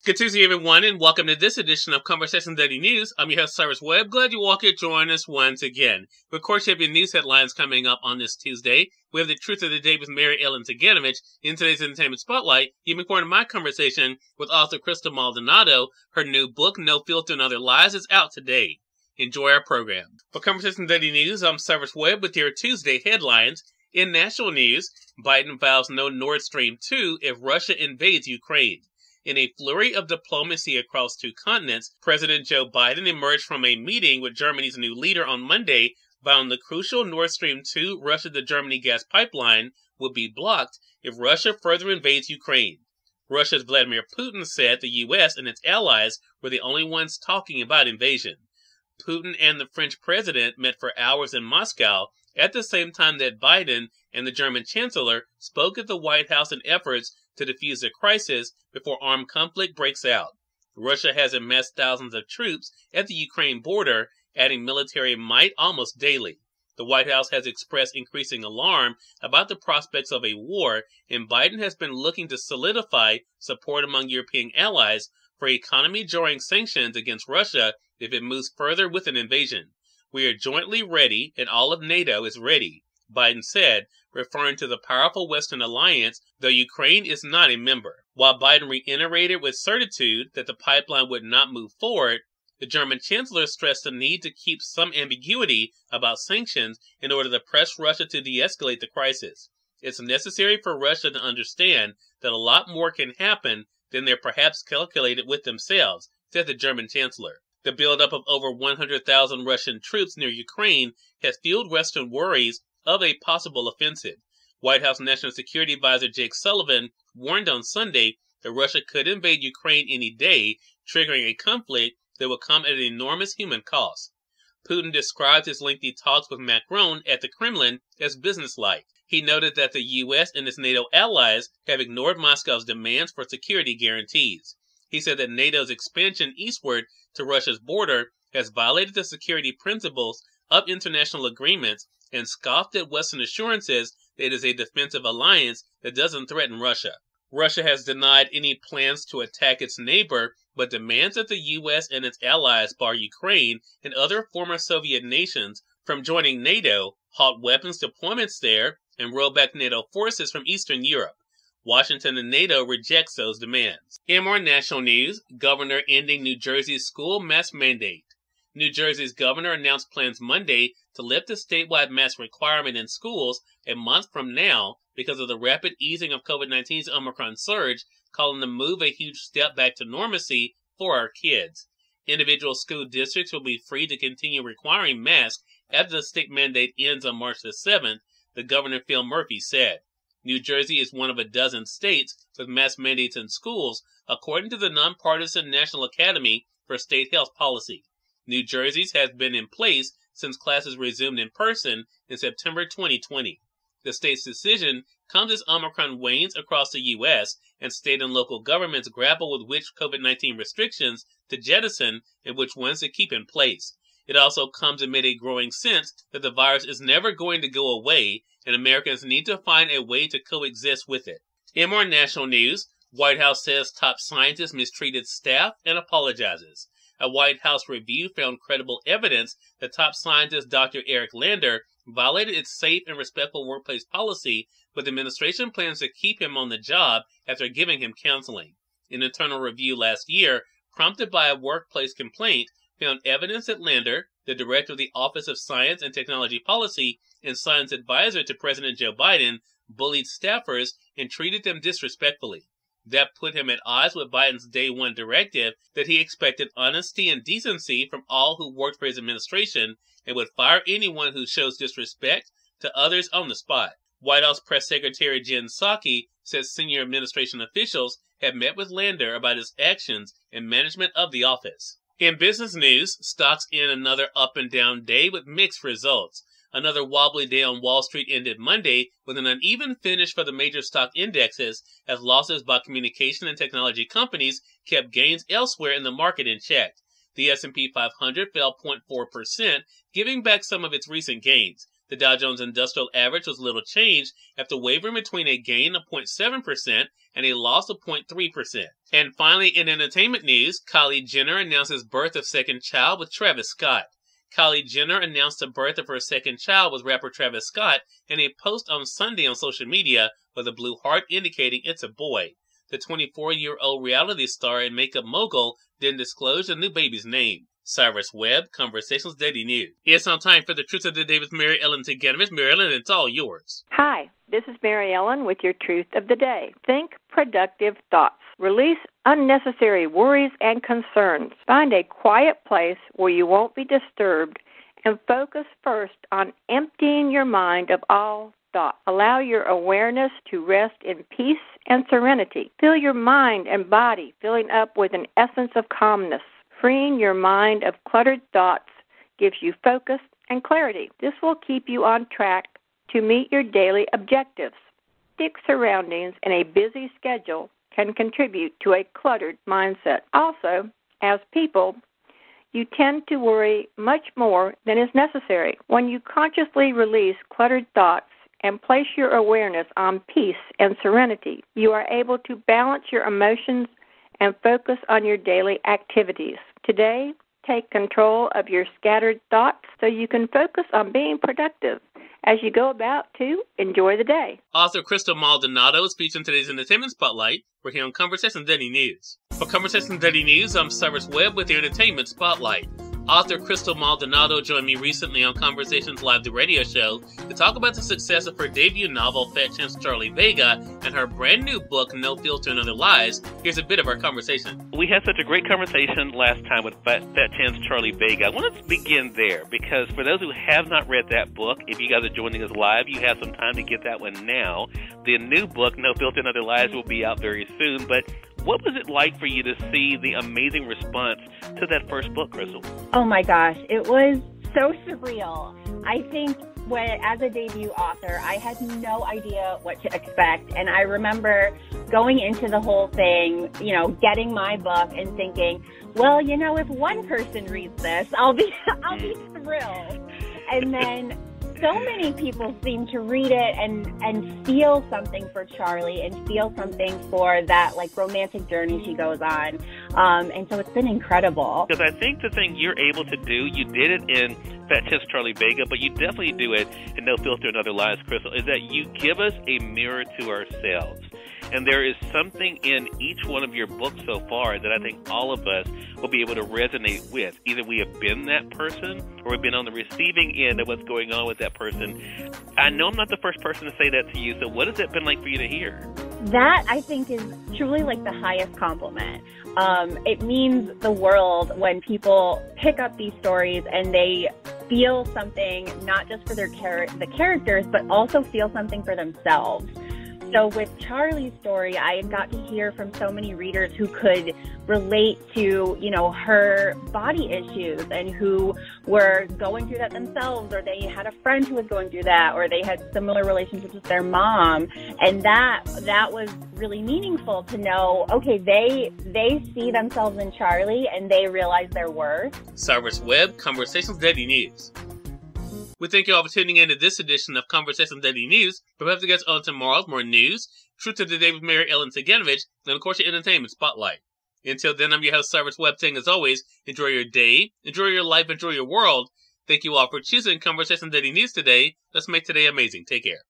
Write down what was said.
Good Tuesday, everyone, and welcome to this edition of Conversation Daily News. I'm your host, Cyrus Webb. Glad you all could join us once again. Of course, you have your news headlines coming up on this Tuesday. We have the truth of the day with Mary Ellen Ciganovich. In today's Entertainment Spotlight, you've been part of my conversation with author Crystal Maldonado. Her new book, No Filter and Other Lies, is out today. Enjoy our program. For Conversation Daily News, I'm Cyrus Webb with your Tuesday headlines. In national news, Biden vows no Nord Stream 2 if Russia invades Ukraine. In a flurry of diplomacy across two continents, President Joe Biden emerged from a meeting with Germany's new leader on Monday, vowing the crucial Nord Stream 2 Russia-to-Germany gas pipeline would be blocked if Russia further invades Ukraine. Russia's Vladimir Putin said the U.S. and its allies were the only ones talking about invasion. Putin and the French president met for hours in Moscow at the same time that Biden and the German chancellor spoke at the White House in efforts to defuse the crisis before armed conflict breaks out. Russia has amassed thousands of troops at the Ukraine border, adding military might almost daily. The White House has expressed increasing alarm about the prospects of a war, and Biden has been looking to solidify support among European allies for economy-jarring sanctions against Russia if it moves further with an invasion. We are jointly ready, and all of NATO is ready, Biden said, referring to the powerful Western alliance, though Ukraine is not a member. While Biden reiterated with certitude that the pipeline would not move forward, the German chancellor stressed the need to keep some ambiguity about sanctions in order to press Russia to de-escalate the crisis. It's necessary for Russia to understand that a lot more can happen than they're perhaps calculated with themselves, said the German chancellor. The buildup of over 100,000 Russian troops near Ukraine has fueled Western worries of a possible offensive. White House National Security Advisor Jake Sullivan warned on Sunday that Russia could invade Ukraine any day, triggering a conflict that would come at an enormous human cost. Putin described his lengthy talks with Macron at the Kremlin as businesslike. He noted that the U.S. and its NATO allies have ignored Moscow's demands for security guarantees. He said that NATO's expansion eastward to Russia's border has violated the security principles of international agreements and scoffed at Western assurances that it is a defensive alliance that doesn't threaten Russia. Russia has denied any plans to attack its neighbor, but demands that the U.S. and its allies bar Ukraine and other former Soviet nations from joining NATO, halt weapons deployments there, and roll back NATO forces from Eastern Europe. Washington and NATO rejects those demands. In more national news, governor ending New Jersey's school mask mandate. New Jersey's governor announced plans Monday to lift the statewide mask requirement in schools a month from now because of the rapid easing of COVID-19's Omicron surge, calling the move a huge step back to normalcy for our kids. Individual school districts will be free to continue requiring masks after the state mandate ends on March the 7th, the Governor Phil Murphy said. New Jersey is one of a dozen states with mask mandates in schools, according to the nonpartisan National Academy for State Health Policy. New Jersey's has been in place since classes resumed in person in September 2020. The state's decision comes as Omicron wanes across the U.S. and state and local governments grapple with which COVID-19 restrictions to jettison and which ones to keep in place. It also comes amid a growing sense that the virus is never going to go away and Americans need to find a way to coexist with it. In more national news, White House says top scientist mistreated staff and apologizes. A White House review found credible evidence that top scientist Dr. Eric Lander violated its safe and respectful workplace policy, but the administration plans to keep him on the job after giving him counseling. An internal review last year, prompted by a workplace complaint, found evidence that Lander, the director of the Office of Science and Technology Policy and science advisor to President Joe Biden, bullied staffers and treated them disrespectfully. That put him at odds with Biden's Day One directive that he expected honesty and decency from all who worked for his administration and would fire anyone who shows disrespect to others on the spot. White House Press Secretary Jen Psaki says senior administration officials have met with Lander about his actions and management of the office. In business news, stocks end another up and down day with mixed results. Another wobbly day on Wall Street ended Monday with an uneven finish for the major stock indexes as losses by communication and technology companies kept gains elsewhere in the market in check. The S&P 500 fell 0.4%, giving back some of its recent gains. The Dow Jones Industrial Average was little changed after wavering between a gain of 0.7% and a loss of 0.3%. And finally, in entertainment news, Kylie Jenner announces birth of second child with Travis Scott. Kylie Jenner announced the birth of her second child with rapper Travis Scott in a post on Sunday on social media with a blue heart indicating it's a boy. The 24-year-old reality star and makeup mogul didn't disclose the new baby's name. Cyrus Webb, Conversations Daily News. It's on time for the Truth of the Day with Mary Ellen Ciganovich. Mary Ellen, it's all yours. Hi, this is Mary Ellen with your Truth of the Day. Think productive thoughts. Release unnecessary worries and concerns. Find a quiet place where you won't be disturbed and focus first on emptying your mind of all thought. Allow your awareness to rest in peace and serenity. Fill your mind and body filling up with an essence of calmness. Freeing your mind of cluttered thoughts gives you focus and clarity. This will keep you on track to meet your daily objectives. Hectic surroundings and a busy schedule can contribute to a cluttered mindset. Also, as people, you tend to worry much more than is necessary. When you consciously release cluttered thoughts and place your awareness on peace and serenity, you are able to balance your emotions and focus on your daily activities. Today, take control of your scattered thoughts so you can focus on being productive as you go about to enjoy the day. Author Crystal Maldonado is featured in today's Entertainment Spotlight. We're here on Conversations Daily News. For Conversations Daily News, I'm Cyrus Webb with the Entertainment Spotlight. Author Crystal Maldonado joined me recently on Conversations Live, the radio show, to talk about the success of her debut novel, Fat Chance Charlie Vega, and her brand new book, No Filter and Other Lies. Here's a bit of our conversation. We had such a great conversation last time with Fat Chance Charlie Vega. I want to begin there because for those who have not read that book, if you guys are joining us live, you have some time to get that one now. The new book, No Filter and Other Lies, will be out very soon, but what was it like for you to see the amazing response to that first book, Crystal? Oh my gosh, it was so surreal. I think as a debut author, I had no idea what to expect. And I remember going into the whole thing, getting my book and thinking, well, if one person reads this, I'll be thrilled. And then so many people seem to read it and feel something for Charlie and feel something for that romantic journey she goes on. And so it's been incredible. Because I think the thing you're able to do, you did it in Fat Chance Charlie Vega, but you definitely do it in No Filter and Other Lies, Crystal, is that you give us a mirror to ourselves. And there is something in each one of your books so far that I think all of us will be able to resonate with. Either we have been that person or we've been on the receiving end of what's going on with that person. I know I'm not the first person to say that to you, so what has it been like for you to hear? That, I think, is truly the highest compliment. It means the world when people pick up these stories and they feel something, not just for the characters, but also feel something for themselves. So with Charlie's story, I got to hear from so many readers who could relate to, her body issues and who were going through that themselves, or they had a friend who was going through that, or they had similar relationships with their mom. And that was really meaningful to know, okay, they see themselves in Charlie and they realize their worth. Cyrus Webb, Conversations Daily News. We thank you all for tuning in to this edition of Conversations Daily News. We'll have to get on tomorrow's more news, Truth of the Day with Mary Ellen Ciganovich, and of course your Entertainment Spotlight. Until then, I'm your host, Cyrus Webb, saying as always, enjoy your day, enjoy your life, enjoy your world. Thank you all for choosing Conversations Daily News today. Let's make today amazing. Take care.